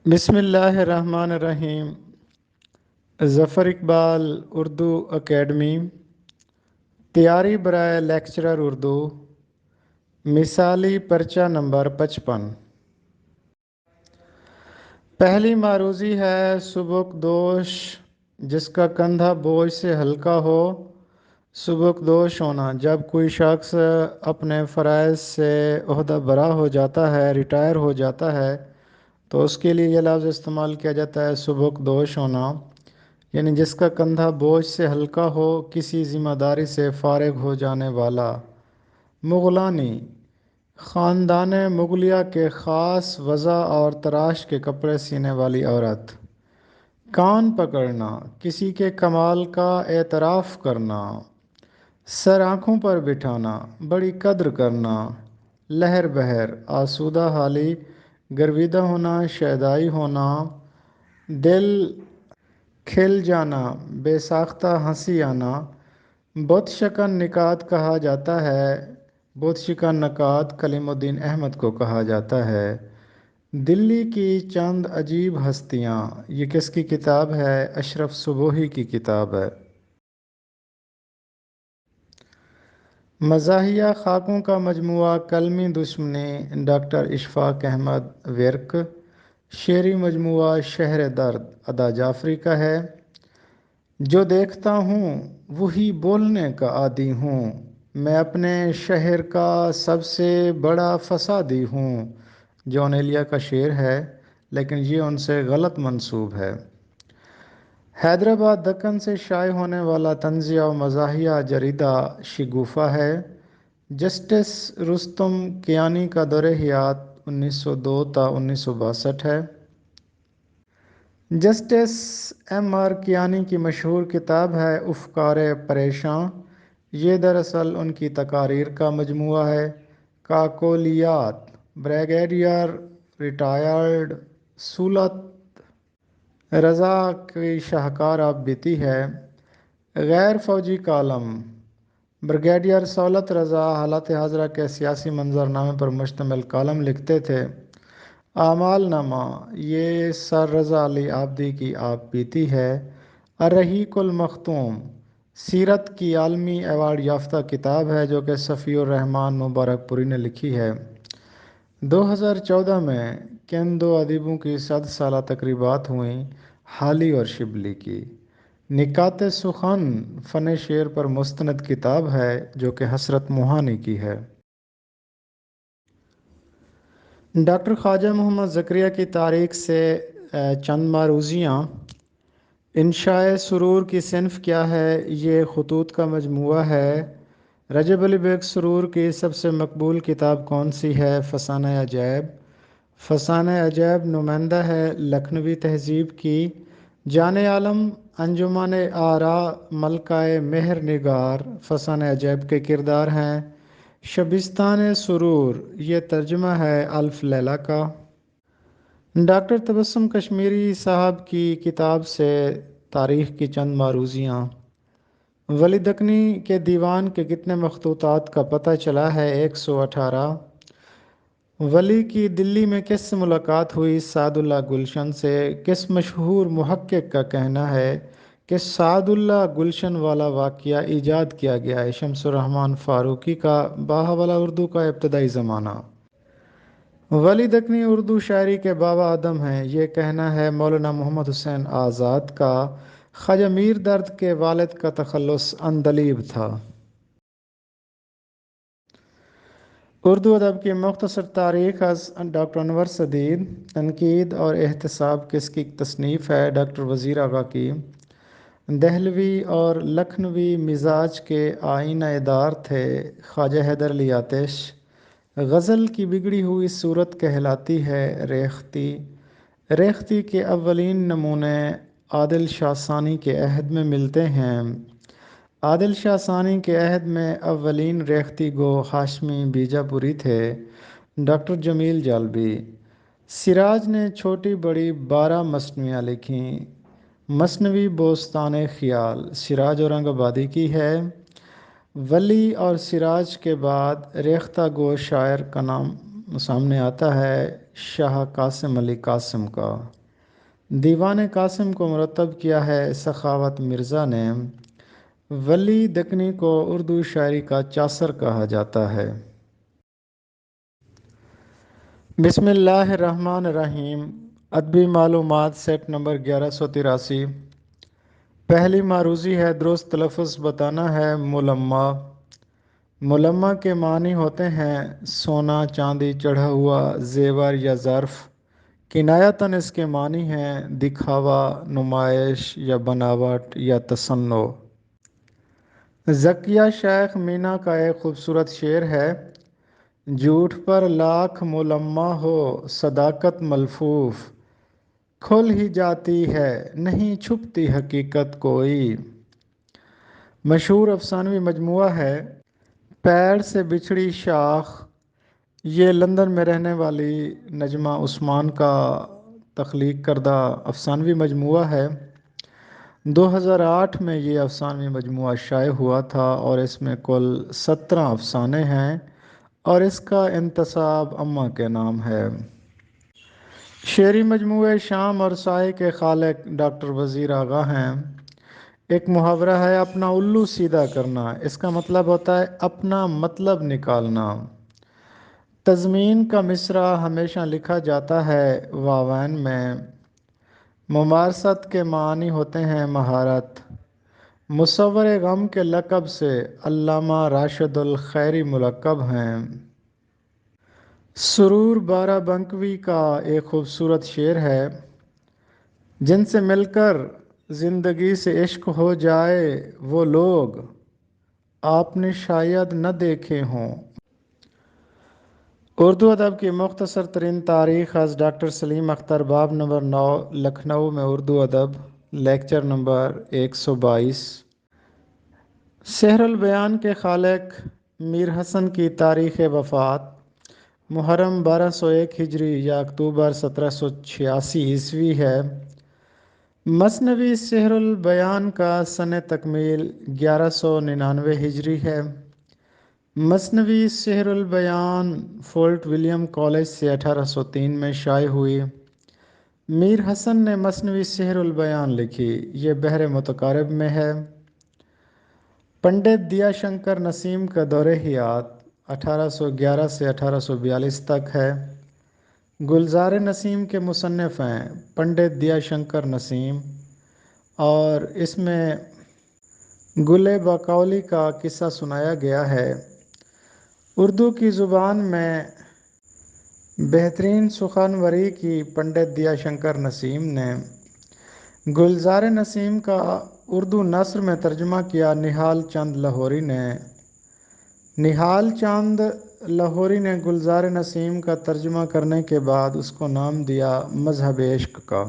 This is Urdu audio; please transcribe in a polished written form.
بسم اللہ الرحمن الرحیم۔ ظفر اقبال اردو اکیڈمی، تیاری برائے لیکچرر اردو، مثالی پرچہ نمبر 55۔ پہلی معروضی ہے سبک دوش، جس کا کندھا بوجھ سے ہلکا ہو۔ سبک دوش ہونا: جب کوئی شخص اپنے فرائض سے عہدہ برا ہو جاتا ہے، ریٹائر ہو جاتا ہے، تو اس کے لیے یہ لفظ استعمال کیا جاتا ہے سبک دوش ہونا، یعنی جس کا کندھا بوجھ سے ہلکا ہو، کسی ذمہ داری سے فارغ ہو جانے والا۔ مغلانی: خاندان مغلیہ کے خاص وضع اور تراش کے کپڑے سینے والی عورت۔ کان پکڑنا: کسی کے کمال کا اعتراف کرنا۔ سر آنکھوں پر بٹھانا: بڑی قدر کرنا۔ لہر بہر: آسودہ حالی، گرویدہ ہونا، شیدائی ہونا۔ دل کھل جانا، بے ساختہ ہنسی آنا۔ بت شکن نکات کہا جاتا ہے۔ بت شکن نکات کلیم الدین احمد کو کہا جاتا ہے۔ دلی کی چند عجیب ہستیاں: یہ کس کی کتاب ہے؟ اشرف صبوحی کی کتاب ہے۔ مزاحیہ خاکوں کا مجموعہ کلمی دشمنی، ڈاکٹر اشفاق احمد ورک۔ شعری مجموعہ شہر درد، ادا جعفری کا ہے۔ جو دیکھتا ہوں وہی بولنے کا عادی ہوں، میں اپنے شہر کا سب سے بڑا فسادی ہوں۔ جون ایلیا کا شعر ہے، لیکن یہ ان سے غلط منسوب ہے۔ حیدرآباد دکن سے شائع ہونے والا طنزیہ و مزاحیہ جریدہ شگوفہ ہے۔ جسٹس رستم کیانی کا دور حیات 1902 تا 1962 ہے۔ جسٹس ایم آر کیانی کی مشہور کتاب ہے افکار پریشاں۔ یہ دراصل ان کی تقاریر کا مجموعہ ہے۔ کاکولیات: بریگیڈیئر ریٹائرڈ صولت رضا کی شاہکار آپ بیتی ہے۔ غیر فوجی کالم: بریگیڈیئر صولت رضا حالات حاضرہ کے سیاسی منظرنامے پر مشتمل کالم لکھتے تھے۔ اعمال نامہ: یہ سر رضا علی عابدی کی آپ بیتی ہے۔ الرحیق المختوم: سیرت کی عالمی ایوارڈ یافتہ کتاب ہے جو کہ صفی الرحمن مبارک پوری نے لکھی ہے۔ 2014 میں کن دو ادیبوں کی 100 سالہ تقریبات ہوئیں؟ حالی اور شبلی کی۔ نکات سخن فن شعر پر مستند کتاب ہے جو کہ حسرت موہانی کی ہے۔ ڈاکٹر خواجہ محمد زکریا کی تاریخ سے چند معروضیاں: انشائے سرور کی صنف کیا ہے؟ یہ خطوط کا مجموعہ ہے۔ رجب علی بیگ سرور کی سب سے مقبول کتاب کون سی ہے؟ فسانہ عجائب۔ فسانہ عجائب نمائندہ ہے لکھنوی تہذیب کی۔ جان عالم انجمن آراء ملکہ مہر نگار فسانہ عجائب کے کردار ہیں۔ شبستان سرور، یہ ترجمہ ہے الف لیلہ کا۔ ڈاکٹر تبسم کشمیری صاحب کی کتاب سے تاریخ کی چند معروضیاں: ولی دکنی کے دیوان کے کتنے مخطوطات کا پتہ چلا ہے؟ 118۔ ولی کی دلی میں کس سے ملاقات ہوئی؟ سعد اللہ گلشن سے۔ کس مشہور محقق کا کہنا ہے کہ سعد اللہ گلشن والا واقعہ ایجاد کیا گیا ہے؟ شمس الرحمن فاروقی کا باحوالہ اردو کا ابتدائی زمانہ۔ ولی دکنی اردو شاعری کے بابا آدم ہیں، یہ کہنا ہے مولانا محمد حسین آزاد کا۔ خواجہ میر درد کے والد کا تخلص عندلیب تھا۔ اردو ادب کی مختصر تاریخ از ڈاکٹر انور سدید۔ تنقید اور احتساب کس کی تصنیف ہے؟ ڈاکٹر وزیر آغا کی۔ دہلوی اور لکھنوی مزاج کے آئینہ دار تھے خواجہ حیدر علی آتش۔ غزل کی بگڑی ہوئی صورت کہلاتی ہے ریختی۔ ریختی کے اولین نمونے عادل شاہ ثانی کے عہد میں ملتے ہیں۔ عادل شاہ ثانی کے عہد میں اولین ریختی گو ہاشمی بیجاپوری تھے۔ ڈاکٹر جمیل جالبی۔ سراج نے چھوٹی بڑی 12 مثنویاں لکھیں۔ مثنوی بوستان خیال سراج اورنگ آبادی کی ہے۔ ولی اور سراج کے بعد ریختہ گو شاعر کا نام سامنے آتا ہے شاہ قاسم علی قاسم کا۔ دیوان قاسم کو مرتب کیا ہے سخاوت مرزا نے۔ ولی دکنی کو اردو شاعری کا چاصر کہا جاتا ہے۔ بسم اللہ الرحمن الرحیم۔ ادبی معلومات سیٹ نمبر 1183۔ پہلی معروضی ہے، درست تلفظ بتانا ہے۔ ملمہ۔ ملمہ کے معنی ہوتے ہیں سونا چاندی چڑھا ہوا زیور یا ظرف۔ کنایتاً اس کے معنی ہیں دکھاوا، نمائش یا بناوٹ یا تصنع۔ ذکیہ شیخ مینا کا ایک خوبصورت شعر ہے: جھوٹ پر لاکھ ملمہ ہو صداقت ملفوف، کھل ہی جاتی ہے نہیں چھپتی حقیقت کوئی۔ مشہور افسانوی مجموعہ ہے پیڑ سے بچھڑی شاخ۔ یہ لندن میں رہنے والی نجمہ عثمان کا تخلیق کردہ افسانوی مجموعہ ہے۔ 2008 میں یہ افسانوی مجموعہ شائع ہوا تھا اور اس میں کل 17 افسانے ہیں اور اس کا انتساب اماں کے نام ہے۔ شعری مجموعہ شام اور سائے کے خالق ڈاکٹر وزیر آغا ہیں۔ ایک محاورہ ہے اپنا الو سیدھا کرنا، اس کا مطلب ہوتا ہے اپنا مطلب نکالنا۔ تضمین کا مصرع ہمیشہ لکھا جاتا ہے واوین میں۔ ممارست کے معنی ہوتے ہیں مہارت۔ مصور غم کے لقب سے علامہ راشد الخیری ملقب ہیں۔ سرور بارہ بنکوی کا ایک خوبصورت شعر ہے: جن سے مل کر زندگی سے عشق ہو جائے وہ لوگ آپ نے شاید نہ دیکھے ہوں۔ اردو ادب کی مختصر ترین تاریخ از ڈاکٹر سلیم اختر، باب نمبر 9، لکھنؤ میں اردو ادب، لیکچر نمبر 122۔ سحر البیان کے خالق میر حسن کی تاریخ وفات: محرم 1201 ہجری یا اکتوبر 1786 عیسوی ہے۔ مثنوی سحر البیان کا سنِ تکمیل 1199 ہجری ہے۔ مثنوی سحر البیان فورٹ ولیم کالج سے 1803 میں شائع ہوئی۔ میر حسن نے مثنوی سحر البیان لکھی، یہ بحر متقارب میں ہے۔ پنڈت دیا شنکر نسیم کا دور حیات 1811 سے 1842 تک ہے۔ گلزار نسیم کے مصنف ہیں پنڈت دیا شنکر نسیم، اور اس میں گل بقولی کا قصہ سنایا گیا ہے۔ اردو کی زبان میں بہترین سخنوری کی پنڈت دیا شنکر نسیم نے۔ گلزار نسیم کا اردو نثر میں ترجمہ کیا نہال چند لاہوری نے۔ نہال چند لاہوری نے گلزار نسیم کا ترجمہ کرنے کے بعد اس کو نام دیا مذہب عشق کا۔